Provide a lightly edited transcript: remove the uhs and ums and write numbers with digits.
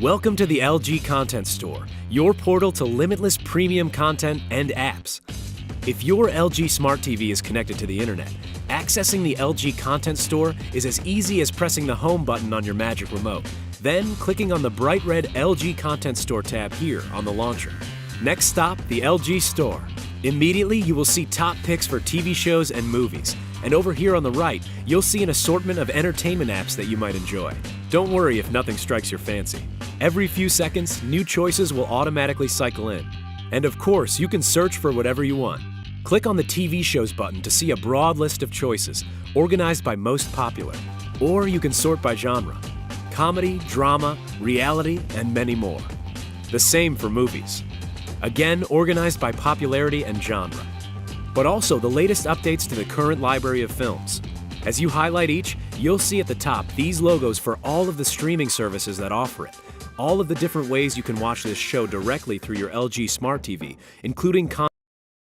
Welcome to the LG Content Store, your portal to limitless premium content and apps. If your LG Smart TV is connected to the internet, accessing the LG Content Store is as easy as pressing the home button on your Magic Remote, then clicking on the bright red LG Content Store tab here on the launcher. Next stop, the LG Store. Immediately, you will see top picks for TV shows and movies. And over here on the right, you'll see an assortment of entertainment apps that you might enjoy. Don't worry if nothing strikes your fancy. Every few seconds, new choices will automatically cycle in. And of course, you can search for whatever you want. Click on the TV shows button to see a broad list of choices, organized by most popular. Or you can sort by genre: comedy, drama, reality, and many more. The same for movies. Again, organized by popularity and genre. But also the latest updates to the current library of films. As you highlight each, you'll see at the top these logos for all of the streaming services that offer it. All of the different ways you can watch this show directly through your LG Smart TV, including